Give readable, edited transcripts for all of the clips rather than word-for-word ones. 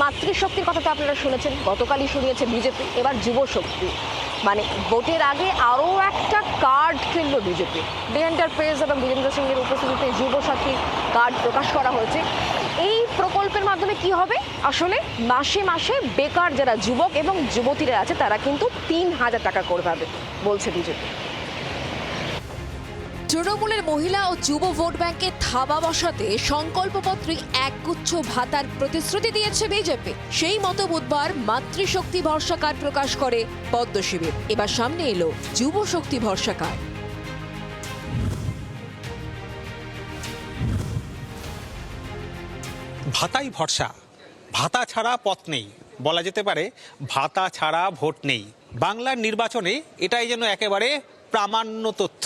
মাতৃশক্তির কথা তো আপনারা শুনেছেন, গতকালই শুনিয়েছে বিজেপি, এবার যুব শক্তি। মানে ভোটের আগে আরও একটা কার্ড খেললো বিজেপি। লিয়েন্ডার পেজ এবং বীরেন্দ্র সিংয়ের উপস্থিতিতে যুবসাথী কার্ড প্রকাশ করা হয়েছে। এই প্রকল্পের মাধ্যমে কি হবে, আসলে মাসে মাসে বেকার যারা যুবক এবং যুবতীরা আছে তারা কিন্তু ৩,০০০ টাকা করে পাবে বলছে বিজেপি। তৃণমূলের মহিলা ও যুব ভোট ব্যাংকে থাবা বসাতে সংকল্পপত্রে একগুচ্ছ ভাতার প্রতিশ্রুতি দিয়েছে বিজেপি। সেই মতো বুধবার মাতৃশক্তি ভরসা কার্ড প্রকাশ করে পদ্ম শিবির। এবার সামনে এলো যুব শক্তি ভরসা কার্ড। ভাতাই ভরসা, ভাতা ছাড়া পথ নেই, বলা যেতে পারে ভাতা ছাড়া ভোট নেই। বাংলার নির্বাচনে এটাই যেন একেবারে প্রামাণ্য তথ্য।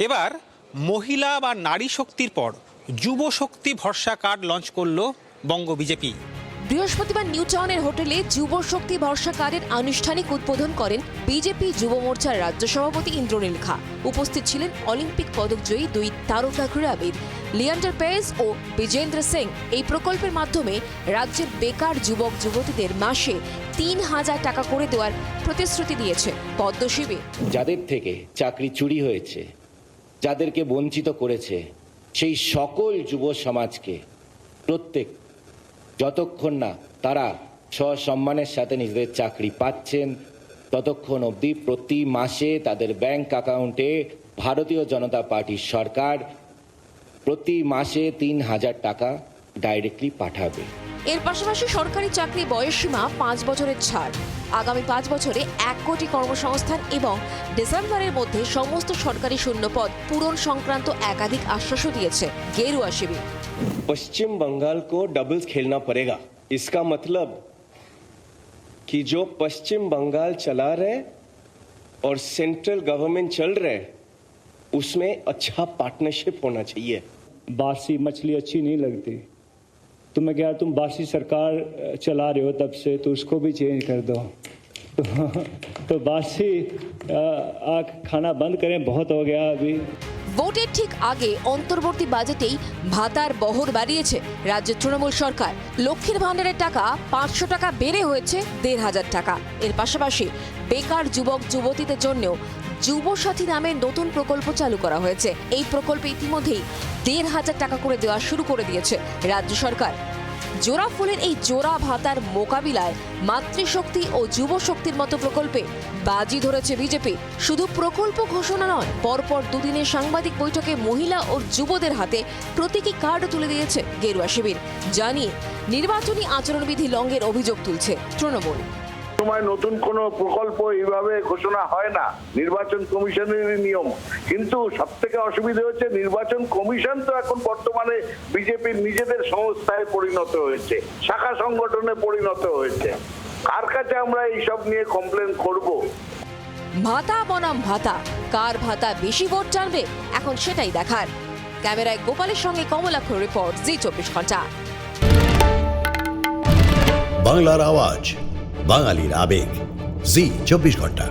এবার মহিলা বা নারী শক্তির পর যুব শক্তি ভরসা কার্ড লঞ্চ করলো বঙ্গ বিজেপি। বৃহস্পতিবার নিউ টাউনের হোটেলে যুব শক্তি ভরসা কার্ডের আনুষ্ঠানিক উদ্বোধন করেন বিজেপি যুব মোর্চার রাজ্য সভাপতি ইন্দ্রনীল খা। উপস্থিত ছিলেন অলিম্পিক পদকজয়ী দুই তারকা ক্রীড়াবিদ লিয়েন্ডার পেজ ও বিজেন্দ্র সিং। এই প্রকল্পের মাধ্যমে রাজ্যের বেকার যুবক যুবতীদের মাসে ৩,০০০ টাকা করে দেওয়ার প্রতিশ্রুতি দিয়েছে পদ্ম শিবির। যাদের থেকে চাকরি চুরি হয়েছে, যাদেরকে বঞ্চিত করেছে, সেই সকল যুব সমাজকে প্রত্যেক যতক্ষণ না তারা সসম্মানের সাথে নিজেদের চাকরি পাচ্ছেন ততক্ষণ অবধি প্রতি মাসে তাদের ব্যাংক অ্যাকাউন্টে ভারতীয় জনতা পার্টির সরকার প্রতি মাসে ৩,০০০ টাকা ডাইরেক্টলি পাঠাবে। এর পাশাপাশি সরকারি চাকরি বয়সসীমা ৫ বছরের ছাড়, আগামী ৫ বছরে ১ কোটি কর্মসংস্থান এবং ডিসেম্বরের মধ্যে সমস্ত সরকারি শূন্যপদ পূরণ সংক্রান্ত একাধিক আশ্বাসও দিয়েছে গেরুয়া শিবির। पश्चिम बंगाल को डबल्स खेलना पड़ेगा। इसका मतलब कि जो पश्चिम बंगाल चला रहे और सेंट्रल गवर्नमेंट चल रहे उसमें अच्छा पार्टनरशिप होना चाहिए। बासी मछली अच्छी नहीं लगती, तो मैं कह तुम बासी सरकार चला रहे हो तब से, तो उसको भी चेंज कर दो। तो बासी खाना बंद करें, बहुत हो गया अभी। ভোটের ঠিক আগে অন্তর্বর্তী বাজেটেই ভাতার বহর বাড়িয়েছে রাজ্যের তৃণমূল সরকার। লক্ষ্মীর ভাণ্ডারের টাকা ৫০০ টাকা বেড়ে হয়েছে ১,৫০০ টাকা। এর পাশাপাশি বেকার যুবক যুবতীদের জন্যও যুবসাথী নামে নতুন প্রকল্প চালু করা হয়েছে। এই প্রকল্পে ইতিমধ্যেই ১,৫০০ টাকা করে দেওয়া শুরু করে দিয়েছে রাজ্য সরকার। জোড়া ফুলের এই জোড়া ভাতার মোকাবিলায় মাতৃশক্তি ও যুব শক্তির মতো প্রকল্পে বাজি ধরেছে বিজেপি। শুধু প্রকল্প ঘোষণা নয়, পরপর দুদিনের সাংবাদিক বৈঠকে মহিলা ও যুবদের হাতে প্রতীকী কার্ড তুলে দিয়েছে গেরুয়া শিবির। জানিয়ে নির্বাচনী আচরণবিধি লঙ্ঘের অভিযোগ তুলছে তৃণমূল। সময় নতুন কোন প্রকল্প এইভাবে ঘোষণা হয় না, নির্বাচন কমিশনের নিয়ম। কিন্তু সব থেকে অসুবিধা হচ্ছে নির্বাচন কমিশন তো এখন বর্তমানে বিজেপির নিজেদের সংস্থায় পরিণত হয়েছে, শাখা সংগঠনে পরিণত হয়েছে। কার কাছে আমরা এইসব নিয়ে কমপ্লেন করব? ভাতা বনাম ভাতা, কার ভাতা বেশি ভোট টানবে এখন সেটাই দেখার। ক্যামেরায় গোপালের সঙ্গে কমলাক্ষ, রিপোর্ট জি24 ঘন্টা। বাংলার আওয়াজ, বাঙালির আবেগ, জি24 ঘন্টা।